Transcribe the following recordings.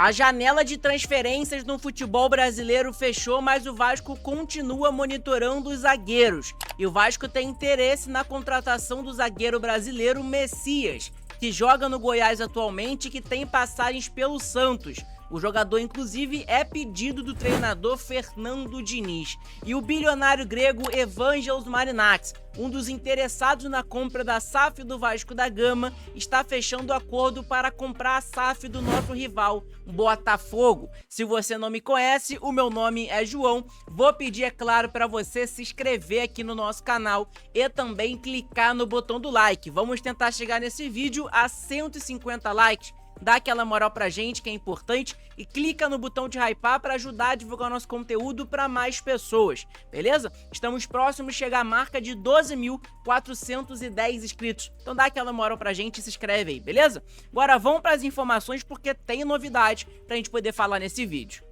A janela de transferências no futebol brasileiro fechou, mas o Vasco continua monitorando os zagueiros. E o Vasco tem interesse na contratação do zagueiro brasileiro Messias, que joga no Goiás atualmente e que tem passagens pelo Santos. O jogador, inclusive, é pedido do treinador Fernando Diniz. E o bilionário grego Evangelos Marinax, um dos interessados na compra da SAF do Vasco da Gama, está fechando acordo para comprar a SAF do nosso rival, Botafogo. Se você não me conhece, o meu nome é João. Vou pedir, é claro, para você se inscrever aqui no nosso canal e também clicar no botão do like. Vamos tentar chegar nesse vídeo a 150 likes. Dá aquela moral pra gente, que é importante, e clica no botão de hypar para ajudar a divulgar nosso conteúdo para mais pessoas, beleza? Estamos próximos de chegar à marca de 12.410 inscritos, então dá aquela moral pra gente e se inscreve aí, beleza? Agora vamos para as informações porque tem novidade pra gente poder falar nesse vídeo.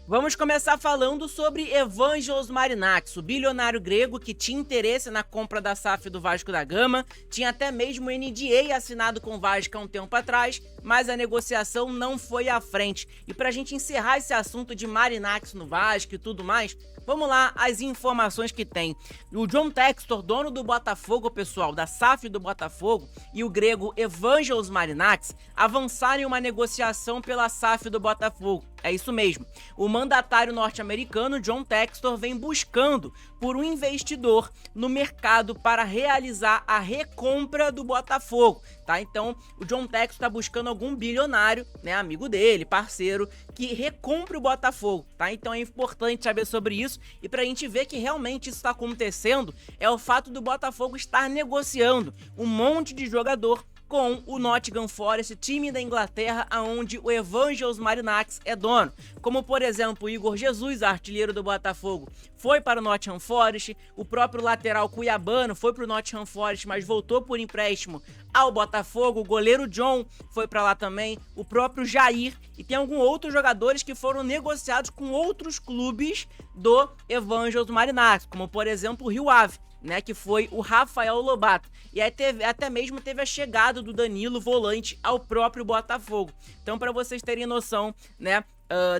Vamos começar falando sobre Evangelos Marinax, o bilionário grego que tinha interesse na compra da SAF do Vasco da Gama, tinha até mesmo o NDA assinado com o Vasco há um tempo atrás, mas a negociação não foi à frente. E pra gente encerrar esse assunto de Marinax no Vasco e tudo mais, vamos lá as informações que tem. O John Textor, dono do Botafogo, pessoal, da SAF do Botafogo, e o grego Evangelos Marinax avançaram em uma negociação pela SAF do Botafogo. É isso mesmo. O mandatário norte-americano John Textor vem buscando por um investidor no mercado para realizar a recompra do Botafogo, tá? Então, o John Textor está buscando algum bilionário, né, amigo dele, parceiro, que recompre o Botafogo, tá? Então é importante saber sobre isso e pra gente ver que realmente isso está acontecendo é o fato do Botafogo estar negociando um monte de jogador com o Nottingham Forest, time da Inglaterra, aonde o Evangelos Marinax é dono. Como, por exemplo, o Igor Jesus, artilheiro do Botafogo, foi para o Nottingham Forest, o próprio lateral cuiabano foi para o Nottingham Forest, mas voltou por empréstimo ao Botafogo, o goleiro John foi para lá também, o próprio Jair, e tem alguns outros jogadores que foram negociados com outros clubes do Evangelos Marinax, como, por exemplo, o Rio Ave, né, que foi o Rafael Lobato. E aí até mesmo teve a chegada do Danilo, volante, ao próprio Botafogo. Então, para vocês terem noção, né,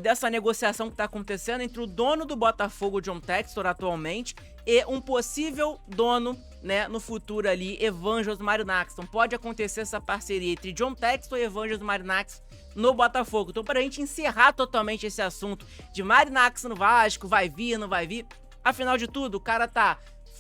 dessa negociação que está acontecendo entre o dono do Botafogo, John Textor, atualmente, e um possível dono, né, no futuro ali, Evangelos Marinax. Então pode acontecer essa parceria entre John Textor e Evangelos Marinax no Botafogo. Então, para a gente encerrar totalmente esse assunto de Marinax no Vasco, vai vir, não vai vir, afinal de tudo, o cara tá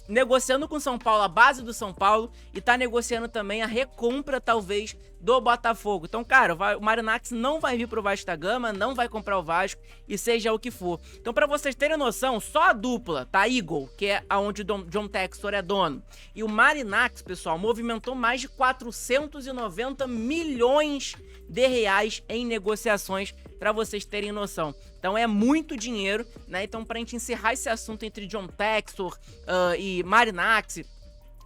negociando com o São Paulo, a base do São Paulo, e tá negociando também a recompra, talvez, do Botafogo. Então, cara, o Marinax não vai vir pro Vasco da Gama, não vai comprar o Vasco, e seja o que for. Então, pra vocês terem noção, só a dupla, tá? Eagle, que é aonde o John Textor é dono, e o Marinax, pessoal, movimentou mais de 490 milhões de reais em negociações, pra vocês terem noção. Então é muito dinheiro, né? Então, pra gente encerrar esse assunto entre John Textor e Marinax,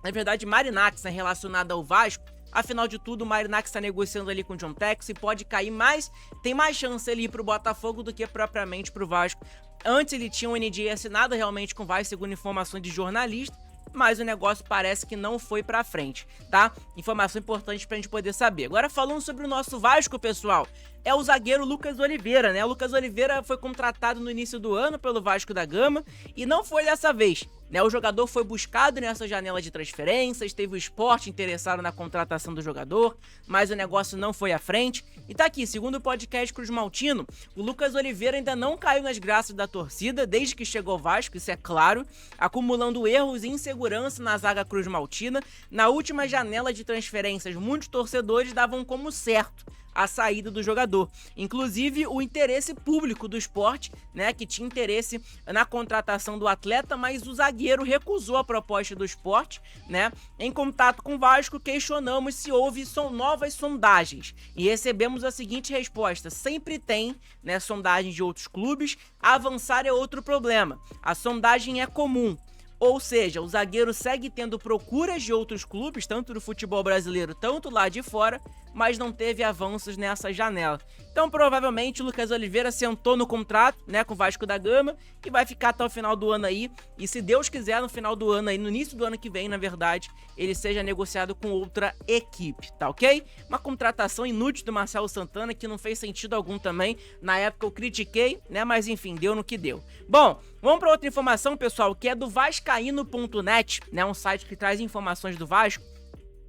na verdade Marinax é relacionado ao Vasco, afinal de tudo o Marinax está negociando ali com o John Textor e pode cair mais, tem mais chance ele ir pro Botafogo do que propriamente pro Vasco. Antes ele tinha um NDA assinado realmente com o Vasco, segundo informações de jornalista, mas o negócio parece que não foi pra frente, tá? Informação importante pra gente poder saber. Agora, falando sobre o nosso Vasco, pessoal, é o zagueiro Lucas Oliveira, né? O Lucas Oliveira foi contratado no início do ano pelo Vasco da Gama e não foi dessa vez, né? O jogador foi buscado nessa janela de transferências, teve o Sport interessado na contratação do jogador, mas o negócio não foi à frente. E tá aqui, segundo o podcast Cruz Maltino, o Lucas Oliveira ainda não caiu nas graças da torcida desde que chegou ao Vasco, isso é claro, acumulando erros e insegurança na zaga Cruz Maltina. Na última janela de transferências, muitos torcedores davam como certo a saída do jogador, inclusive o interesse público do Sport, né, que tinha interesse na contratação do atleta, mas o zagueiro recusou a proposta do Sport, né? Em contato com o Vasco, questionamos se houve novas sondagens e recebemos a seguinte resposta: sempre tem, né, sondagens de outros clubes, avançar é outro problema, a sondagem é comum. Ou seja, o zagueiro segue tendo procuras de outros clubes, tanto do futebol brasileiro, tanto lá de fora, mas não teve avanços nessa janela. Então, provavelmente, o Lucas Oliveira sentou no contrato, né, com o Vasco da Gama e vai ficar até o final do ano aí. E se Deus quiser, no final do ano aí, no início do ano que vem, na verdade, ele seja negociado com outra equipe, tá ok? Uma contratação inútil do Marcelo Santana que não fez sentido algum também. Na época eu critiquei, né, mas enfim, deu no que deu. Bom, vamos para outra informação, pessoal, que é do vascaíno.net, né, um site que traz informações do Vasco.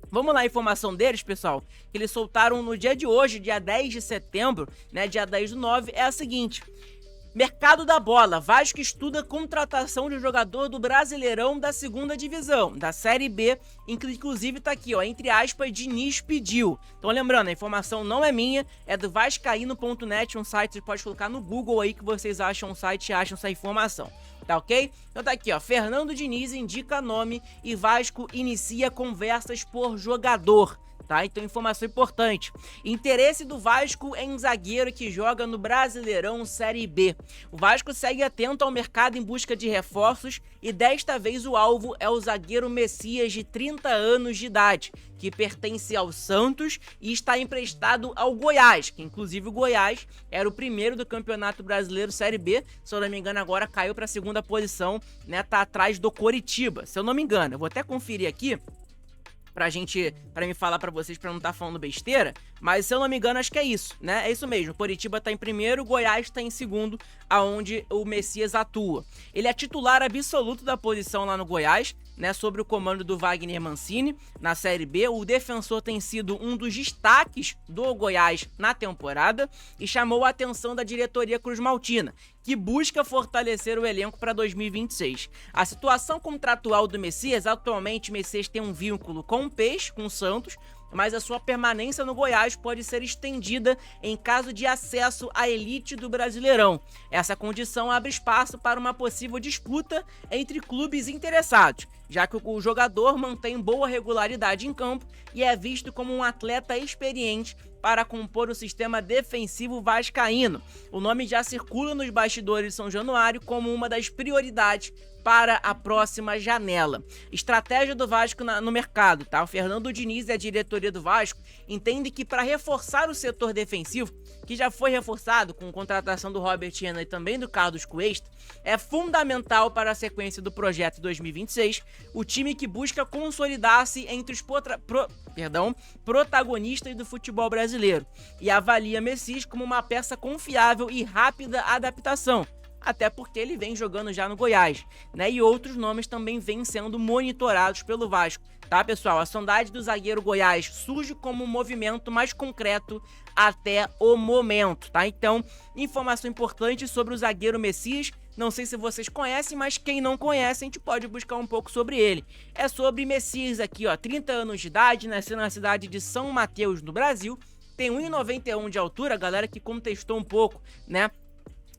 Vamos lá, a informação deles, pessoal, que eles soltaram no dia de hoje, dia 10 de setembro, né, dia 10/9, é a seguinte: mercado da bola, Vasco estuda contratação de um jogador do Brasileirão da segunda divisão, da Série B, inclusive tá aqui, ó, entre aspas, Diniz pediu. Então lembrando, a informação não é minha, é do vascaíno.net, um site que você pode colocar no Google aí que vocês acham o site e acham essa informação. Tá ok? Então tá aqui, ó, Fernando Diniz indica nome e Vasco inicia conversas por jogador. Tá? Então, informação importante. Interesse do Vasco em zagueiro que joga no Brasileirão Série B. O Vasco segue atento ao mercado em busca de reforços e desta vez o alvo é o zagueiro Messias, de 30 anos de idade, que pertence ao Santos e está emprestado ao Goiás, que inclusive o Goiás era o primeiro do Campeonato Brasileiro Série B, se eu não me engano agora caiu para a segunda posição, né, tá atrás do Coritiba, se eu não me engano. Eu vou até conferir aqui pra me falar pra vocês, pra não estar falando besteira, mas se eu não me engano acho que é isso, né? É isso mesmo, Coritiba tá em primeiro, Goiás tá em segundo, aonde o Messias atua. Ele é titular absoluto da posição lá no Goiás, né, sobre o comando do Wagner Mancini na Série B. O defensor tem sido um dos destaques do Goiás na temporada e chamou a atenção da diretoria cruzmaltina, que busca fortalecer o elenco para 2026. A situação contratual do Messias, atualmente o Messias tem um vínculo com o Peixe, com o Santos, mas a sua permanência no Goiás pode ser estendida em caso de acesso à elite do Brasileirão. Essa condição abre espaço para uma possível disputa entre clubes interessados, já que o jogador mantém boa regularidade em campo e é visto como um atleta experiente para compor o sistema defensivo vascaíno. O nome já circula nos bastidores de São Januário como uma das prioridades para a próxima janela. Estratégia do Vasco no mercado, tá? O Fernando Diniz e a diretoria do Vasco entendem que para reforçar o setor defensivo, que já foi reforçado com a contratação do Robert Renan e também do Carlos Cuesta, é fundamental para a sequência do projeto 2026, o time que busca consolidar-se entre os protagonistas do futebol brasileiro e avalia Messias como uma peça confiável e rápida adaptação, até porque ele vem jogando já no Goiás, né? E outros nomes também vêm sendo monitorados pelo Vasco, tá, pessoal? A sondagem do zagueiro Goiás surge como um movimento mais concreto até o momento, tá? Então, informação importante sobre o zagueiro Messias. Não sei se vocês conhecem, mas quem não conhece, a gente pode buscar um pouco sobre ele. É sobre Messias aqui, ó, 30 anos de idade, nasceu na cidade de São Mateus, no Brasil, tem 1,91 de altura, a galera que contestou um pouco, né,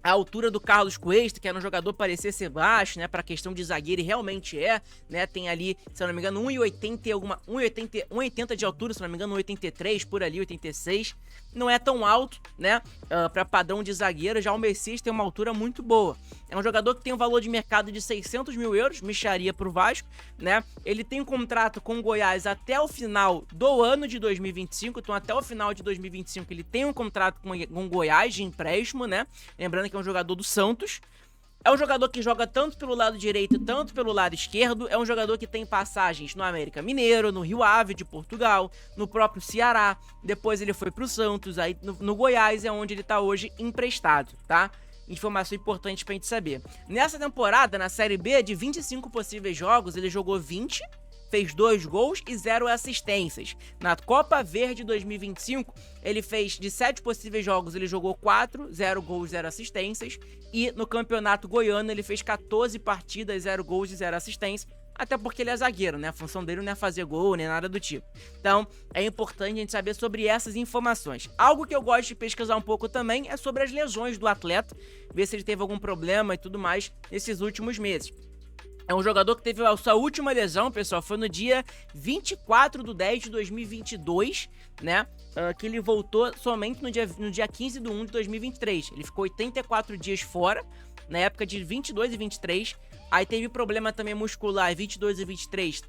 a altura do Carlos Cuesta, que era um jogador parecer ser baixo, né, para questão de zagueiro, e realmente é, né, tem ali, se eu não me engano, 1,80 de altura, se eu não me engano, 1,83 por ali, 86, não é tão alto, né, para padrão de zagueiro. Já o Messias tem uma altura muito boa, é um jogador que tem um valor de mercado de 600 mil euros, micharia pro Vasco, né, ele tem um contrato com o Goiás até o final do ano de 2025, então até o final de 2025 ele tem um contrato com o Goiás de empréstimo, né, lembrando que é um jogador do Santos. É um jogador que joga tanto pelo lado direito, tanto pelo lado esquerdo. É um jogador que tem passagens no América Mineiro, no Rio Ave de Portugal, no próprio Ceará. Depois ele foi pro Santos, aí no Goiás é onde ele tá hoje emprestado, tá? Informação importante pra gente saber. Nessa temporada, na Série B, de 25 possíveis jogos, ele jogou 20, fez 2 gols e 0 assistências. Na Copa Verde 2025, ele fez de 7 possíveis jogos, ele jogou 4, 0 gols, 0 assistências. E no Campeonato Goiano, ele fez 14 partidas, 0 gols e 0 assistências. Até porque ele é zagueiro, né? A função dele não é fazer gol, nem nada do tipo. Então, é importante a gente saber sobre essas informações. Algo que eu gosto de pesquisar um pouco também é sobre as lesões do atleta, ver se ele teve algum problema e tudo mais nesses últimos meses. É um jogador que teve a sua última lesão, pessoal, foi no dia 24 de 10 de 2022, né? Que ele voltou somente no dia 15 de 1 de 2023. Ele ficou 84 dias fora, na época de 22 e 23. Aí teve problema também muscular, 22 e 23,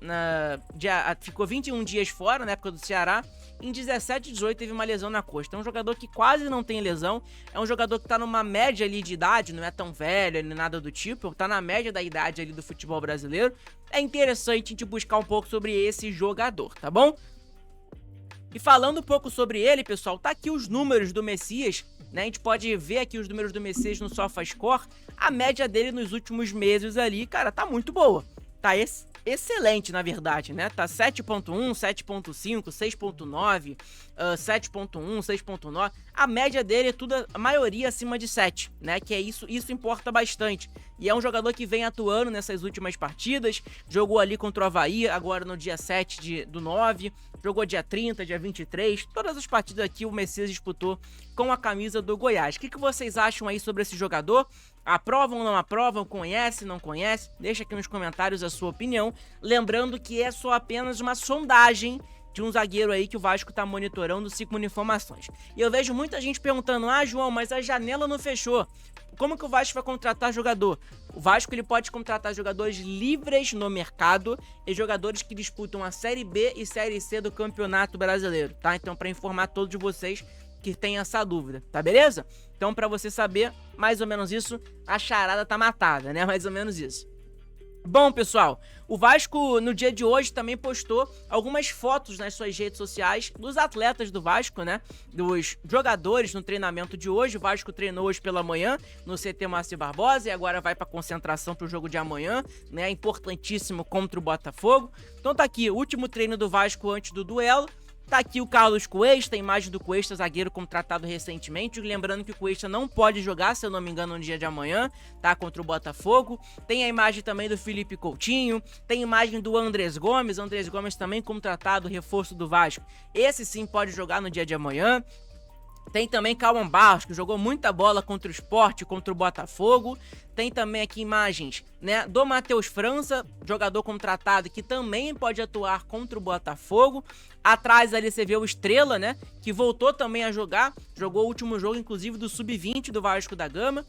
ficou 21 dias fora, na época do Ceará. Em 17 e 18 teve uma lesão na costa. É um jogador que quase não tem lesão, é um jogador que tá numa média ali de idade, não é tão velho, nem nada do tipo, tá na média da idade ali do futebol brasileiro. É interessante a gente buscar um pouco sobre esse jogador, tá bom? E falando um pouco sobre ele, pessoal, tá aqui os números do Messias, né? A gente pode ver aqui os números do Messias no SofaScore. A média dele nos últimos meses ali, cara, tá muito boa. Tá excelente, na verdade, né? Tá 7.1, 7.5, 6.9, 7.1, 6.9. A média dele é tudo, a maioria acima de 7, né? Que é isso importa bastante. E é um jogador que vem atuando nessas últimas partidas. Jogou ali contra o Avaí, agora no dia 7 do 9. Jogou dia 30, dia 23. Todas as partidas aqui o Messias disputou com a camisa do Goiás. O que vocês acham aí sobre esse jogador? Aprovam ou não aprovam? Conhece, não conhece? Deixa aqui nos comentários a sua opinião. Lembrando que é só apenas uma sondagem de um zagueiro aí que o Vasco tá monitorando, segundo informações. E eu vejo muita gente perguntando: ah, João, mas a janela não fechou. Como que o Vasco vai contratar jogador? O Vasco ele pode contratar jogadores livres no mercado e jogadores que disputam a Série B e Série C do Campeonato Brasileiro, tá? Então, para informar todos vocês que têm essa dúvida, tá beleza? Então, para você saber mais ou menos isso, a charada tá matada, né? Mais ou menos isso. Bom, pessoal, o Vasco no dia de hoje também postou algumas fotos nas suas redes sociais dos atletas do Vasco, né? Dos jogadores no treinamento de hoje. O Vasco treinou hoje pela manhã no CT Márcio Barbosa e agora vai para concentração pro jogo de amanhã, né? Importantíssimo contra o Botafogo. Então tá aqui o último treino do Vasco antes do duelo. Tá aqui o Carlos Cuesta, a imagem do Cuesta, zagueiro contratado recentemente. Lembrando que o Cuesta não pode jogar, se eu não me engano, no dia de amanhã, tá? Contra o Botafogo. Tem a imagem também do Felipe Coutinho. Tem a imagem do Andrés Gomes. Andrés Gomes também contratado, reforço do Vasco. Esse sim pode jogar no dia de amanhã. Tem também Cauã Barros, que jogou muita bola contra o Sport, contra o Botafogo. Tem também aqui imagens, né, do Matheus França, jogador contratado que também pode atuar contra o Botafogo. Atrás ali você vê o Estrela, né, que voltou também a jogar. Jogou o último jogo, inclusive, do Sub-20 do Vasco da Gama.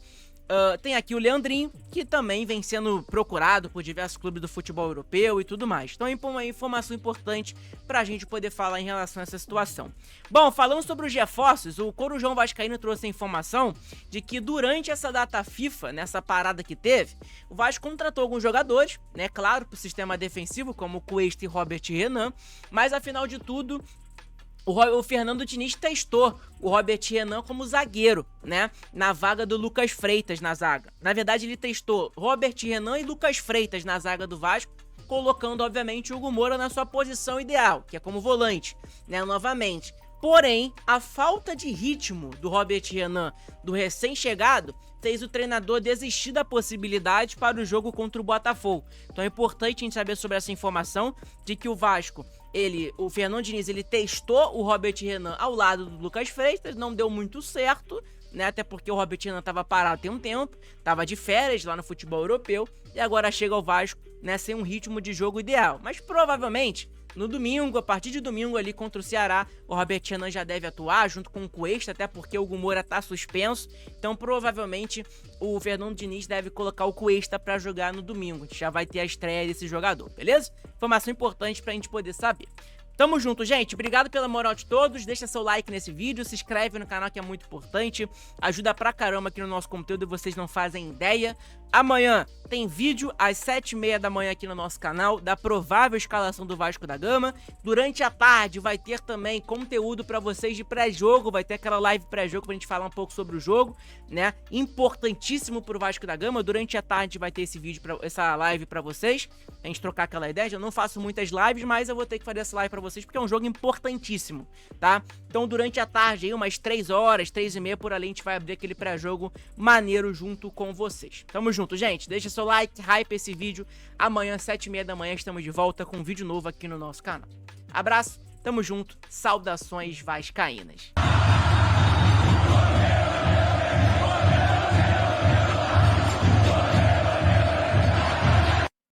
Tem aqui o Leandrinho, que também vem sendo procurado por diversos clubes do futebol europeu e tudo mais. Então é uma informação importante pra gente poder falar em relação a essa situação. Bom, falando sobre os reforços, o Corujão Vascaíno trouxe a informação de que durante essa data FIFA, nessa parada que teve, o Vasco contratou alguns jogadores, né, claro, pro sistema defensivo, como o Cuesta e Robert Renan, mas afinal de tudo, o Fernando Diniz testou o Robert Renan como zagueiro, né? Na vaga do Lucas Freitas na zaga. Na verdade, ele testou Robert Renan e Lucas Freitas na zaga do Vasco, colocando, obviamente, o Hugo Moura na sua posição ideal, que é como volante, né? Novamente. Porém, a falta de ritmo do Robert Renan, do recém-chegado, fez o treinador desistir da possibilidade para o jogo contra o Botafogo. Então é importante a gente saber sobre essa informação de que o Vasco, o Fernando Diniz, ele testou o Robert Renan ao lado do Lucas Freitas, não deu muito certo, né? Até porque o Robert Renan estava parado tem um tempo, estava de férias lá no futebol europeu e agora chega ao Vasco, né, sem um ritmo de jogo ideal. Mas provavelmente no domingo, a partir de domingo ali contra o Ceará, o Robert Renan já deve atuar junto com o Cuesta, até porque o Hugo Moura tá suspenso. Então provavelmente o Fernando Diniz deve colocar o Cuesta pra jogar no domingo. A gente já vai ter a estreia desse jogador, beleza? Informação importante pra gente poder saber. Tamo junto, gente. Obrigado pela moral de todos. Deixa seu like nesse vídeo, se inscreve no canal que é muito importante. Ajuda pra caramba aqui no nosso conteúdo e vocês não fazem ideia. Amanhã tem vídeo às 7h30 da manhã aqui no nosso canal da provável escalação do Vasco da Gama. Durante a tarde vai ter também conteúdo pra vocês de pré-jogo. Vai ter aquela live pré-jogo pra gente falar um pouco sobre o jogo, né? Importantíssimo pro Vasco da Gama. Durante a tarde vai ter esse vídeo, essa live pra vocês. A gente trocar aquela ideia. Eu não faço muitas lives, mas eu vou ter que fazer essa live pra vocês porque é um jogo importantíssimo, tá? Então durante a tarde aí, umas 3 horas, 3h30 por ali, a gente vai abrir aquele pré-jogo maneiro junto com vocês. Tamo junto, gente. Deixa seu like, hype esse vídeo. Amanhã, 7h30 da manhã, estamos de volta com um vídeo novo aqui no nosso canal. Abraço, tamo junto, saudações vascaínas.